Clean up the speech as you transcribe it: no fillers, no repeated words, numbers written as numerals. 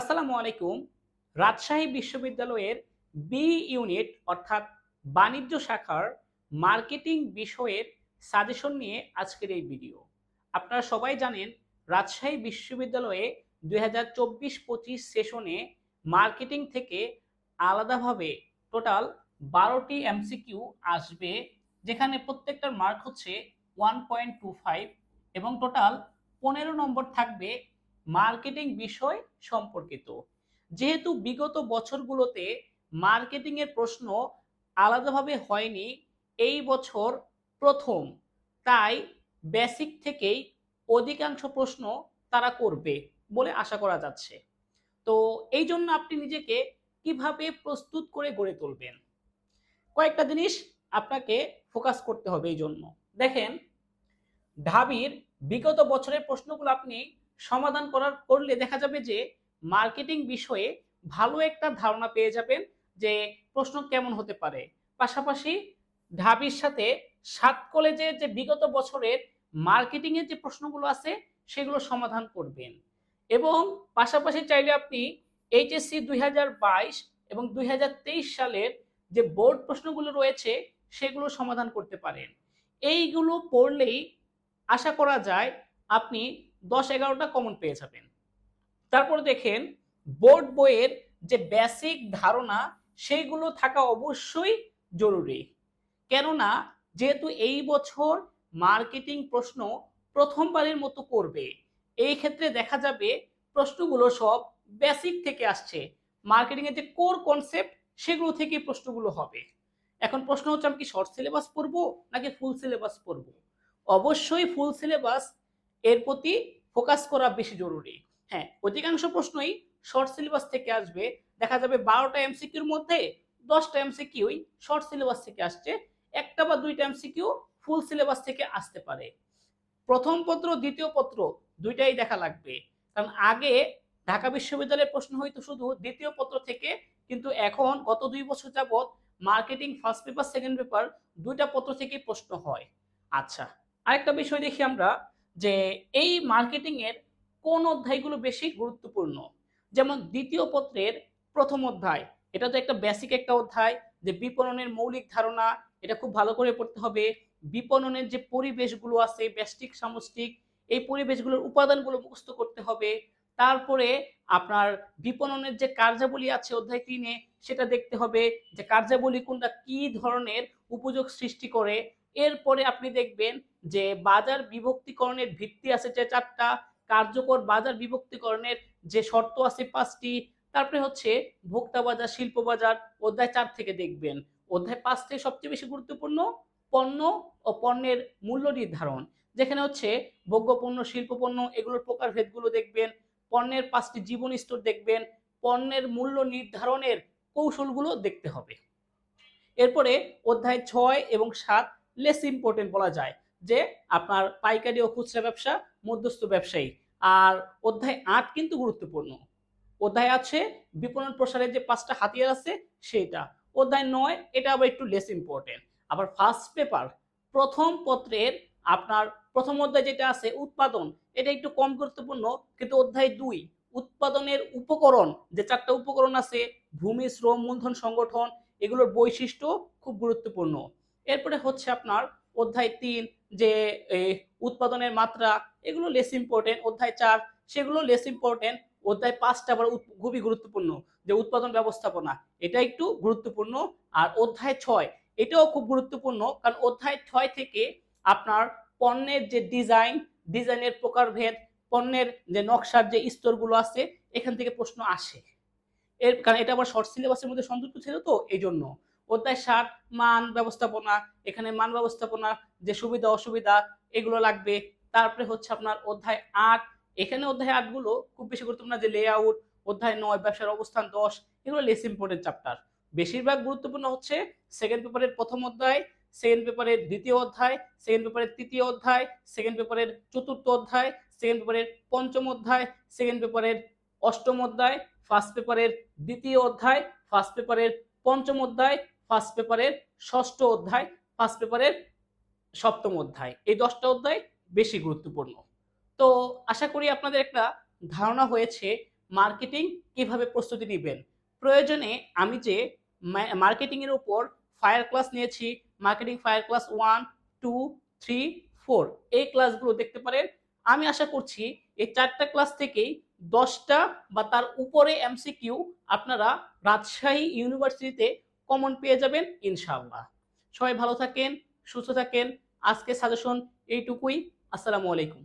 আসসালামু আলাইকুম। রাজশাহী বিশ্ববিদ্যালয়ের বি ইউনিট অর্থাৎ বাণিজ্য শাখার মার্কেটিং বিষয়ের সাজেশন নিয়ে আজকের এই ভিডিও। আপনারা সবাই জানেন রাজশাহী বিশ্ববিদ্যালয়ে 2024-25 সেশনে মার্কেটিং থেকে আলাদাভাবে টোটাল 12টি এমসিকিউ আসবে, যেখানে প্রত্যেকটার মার্ক হচ্ছে 1.25 এবং টোটাল 15 নম্বর থাকবে মার্কেটিং বিষয় সম্পর্কিত। যেহেতু বিগত বছরগুলোতে মার্কেটিং এর প্রশ্ন আলাদাভাবে হয়নি, এই বছর প্রথম, তাই বেসিক থেকেই অধিকাংশ প্রশ্ন তারা করবে বলে আশা করা যাচ্ছে। তো এই জন্য আপনি নিজেকে কিভাবে প্রস্তুত করে গড়ে তুলবেন, কয়েকটা জিনিস আপনাকে ফোকাস করতে হবে। এই জন্য দেখেন, ঢাবির বিগত বছরের প্রশ্নগুলো আপনি সমাধান করলে দেখা যাবে যে মার্কেটিং বিষয়ে ভালো একটা ধারণা পেয়ে যাবেন যে প্রশ্ন কেমন হতে পারে। পাশাপাশি ঢাবির সাথে 7 কলেজের যে বিগত বছরের মার্কেটিং এর যে প্রশ্নগুলো আছে সেগুলো সমাধান করবেন। এবং পাশাপাশি চাইলে আপনি এইচএসসি 2022 এবং 2023 সালের যে বোর্ড প্রশ্নগুলো রয়েছে সেগুলো সমাধান করতে পারেন। এইগুলো পড়লেই আশা করা যায় আপনি 10-11টা কমন পেয়ে যাবেন। তারপরে দেখেন, বোর্ড বইয়ের যে বেসিক ধারণা সেইগুলো থাকা অবশ্যই জরুরি। কেননা যেহেতু এই বছর মার্কেটিং প্রশ্ন প্রথমবারের মতো করবে, এই ক্ষেত্রে দেখা যাবে প্রশ্নগুলো সব বেসিক থেকে আসছে। মার্কেটিং এর যে কোর কনসেপ্ট সেগুলো থেকে প্রশ্নগুলো হবে। এখন প্রশ্ন হচ্ছে, আমি কি শর্ট সিলেবাস পড়বো নাকি ফুল সিলেবাস পড়বো? অবশ্যই ফুল সিলেবাস এর প্রতি ফোকাস করা বেশি জরুরি। হ্যাঁ, অধিকাংশ প্রশ্নই শর্ট সিলেবাস থেকে আসবে। দেখা যাবে 12টা এমসিকিউর মধ্যে 10টা এমসিকিউই শর্ট সিলেবাস থেকে আসছে, একটা বা দুইটা এমসিকিউ ফুল সিলেবাস থেকে আসতে পারে। প্রথম পত্র দ্বিতীয় পত্র দুইটাই দেখা লাগবে, কারণ আগে ঢাকা বিশ্ববিদ্যালয়ের প্রশ্ন হইতো শুধু দ্বিতীয় পত্র থেকে, কিন্তু এখন গত 2 বছর যাবত marketing first paper second paper দুইটা পত্র থেকেই প্রশ্ন হয়। আচ্ছা, আরেকটা বিষয় দেখি আমরা, যে এই মার্কেটিং এর কোন অধ্যায়গুলো বেশি গুরুত্বপূর্ণ। যেমন দ্বিতীয় পত্রের প্রথম অধ্যায়, এটা তো একটা বেসিক একটা অধ্যায়, যে বিপণনের মৌলিক ধারণা, এটা খুব ভালো করে পড়তে হবে। বিপণনের যে পরিবেশগুলো আছে, ব্যষ্টিক সামষ্টিক, এই পরিবেশগুলোর উপাদানগুলো মুখস্থ করতে হবে। তারপরে আপনার বিপণনের যে কার্যাবলী আছে অধ্যায় 3-এ, সেটা দেখতে হবে যে কার্যাবলী কোনটা কি ধরনের উপযোগ সৃষ্টি করে। এরপরে আপনি দেখবেন যে বাজার বিভক্তিকরণের ভিত্তি আছে যে 4টা, কার্যকর বাজার বিভক্তিকরণের যে শর্ত আছে 5টি। তারপরে হচ্ছে ভোক্তা বাজার, শিল্প বাজার, অধ্যায় 4 থেকে দেখবেন। অধ্যায় 5 থেকে সবচেয়ে বেশি গুরুত্বপূর্ণ পণ্য ও পণ্যের মূল্য নির্ধারণ, যেখানে হচ্ছে ভোগ্য পণ্য, শিল্প পণ্য, এগুলোর প্রকারভেদগুলো দেখবেন। পণ্যের 5টি জীবন স্তর দেখবেন। পণ্যের মূল্য নির্ধারণের কৌশলগুলো দেখতে হবে। এরপরে অধ্যায় 6 এবং 7 লেস ইম্পর্টেন্ট বলা যায়, যে আপনার পাইকারি ও খুচরা ব্যবসা, মধ্যস্থ ব্যবসায়ী। আর অধ্যায় 8 কিন্তু গুরুত্বপূর্ণ। অধ্যায় আছে বিপণন প্রসারের যে 5টা হাতিয়ার আছে সেইটা। অধ্যায় 9 এটা আবার একটু লেস ইম্পর্টেন্ট। আবার ফার্স্ট পেপার প্রথম পত্রের আপনার প্রথম অধ্যায় যেটা আছে উৎপাদন, এটা একটু কম গুরুত্বপূর্ণ, কিন্তু অধ্যায় 2 উৎপাদনের উপকরণ, যে 4টা উপকরণ আছে, ভূমি, শ্রম, মূলধন, সংগঠন, এগুলোর বৈশিষ্ট্য খুব গুরুত্বপূর্ণ। এরপরে হচ্ছে আপনার অধ্যায় 3 যে উৎপাদনের মাত্রা, এগুলো লেস ইম্পর্টেন্ট। অধ্যায় 4 সেগুলো লেস ইম্পর্টেন্ট। অধ্যায় 5টা আবার খুবই গুরুত্বপূর্ণ, যে উৎপাদন ব্যবস্থাপনা, এটা একটু গুরুত্বপূর্ণ। আর অধ্যায় 6 এটাও খুব গুরুত্বপূর্ণ, কারণ অধ্যায় 6 থেকে আপনার পণ্যের যে ডিজাইনের প্রকারভেদ, পণ্যের যে নকশার যে স্তরগুলো আছে, এখান থেকে প্রশ্ন আসে। এর কারণ এটা আবার শর্ট সিলেবাসের মধ্যে সংযুক্ত ছিল, তো এই জন্য। অধ্যায় 7 মান ব্যবস্থাপনা, এখানে মান ব্যবস্থাপনা যে সুবিধা অসুবিধা এগুলো লাগবে। তারপরে হচ্ছে আপনার অধ্যায় 8, এখানে অধ্যায় 8 গুলো খুব বেশি গুরুত্বপূর্ণ, যে লেআউট। অধ্যায় 9 ব্যবসার অবস্থান 10, এগুলো লেস ইম্পর্টেন্ট চ্যাপ্টার। বেশিরভাগ গুরুত্বপূর্ণ হচ্ছে সেকেন্ড পেপারের প্রথম অধ্যায়, সেকেন্ড পেপারের দ্বিতীয় অধ্যায়, সেকেন্ড পেপারের তৃতীয় অধ্যায়, সেকেন্ড পেপারের চতুর্থ অধ্যায়, সেকেন্ড পেপারের পঞ্চম অধ্যায়, সেকেন্ড পেপারের অষ্টম অধ্যায়, ফার্স্ট পেপারের দ্বিতীয় অধ্যায়, ফার্স্ট পেপারের পঞ্চম অধ্যায়, ফার্স্ট পেপারের ষষ্ঠ অধ্যায়, ফার্স্ট পেপারের সপ্তম অধ্যায়। এই 10টা অধ্যায় বেশি গুরুত্বপূর্ণ। তো আশা করি আপনাদের একটা ধারণা হয়েছে মার্কেটিং কিভাবে প্রস্তুতি নেবেন। প্রয়োজনে আমি যে মার্কেটিংয়ের উপর ফায়ার ক্লাস নিয়েছি, মার্কেটিং ফায়ার ক্লাস 1, 2, 3, 4 এই ক্লাসগুলো দেখতে পারেন। আমি আশা করছি এই 4টা ক্লাস থেকেই 10টা বা তার উপরে এমসিকিউ আপনারা রাজশাহী ইউনিভার্সিটিতে কমন পেয়ে যাবেন ইনশাআল্লাহ। সবাই ভালো থাকেন, সুস্থ থাকেন। আজকে সাজেশন এইটুকুই। আসসালামু আলাইকুম।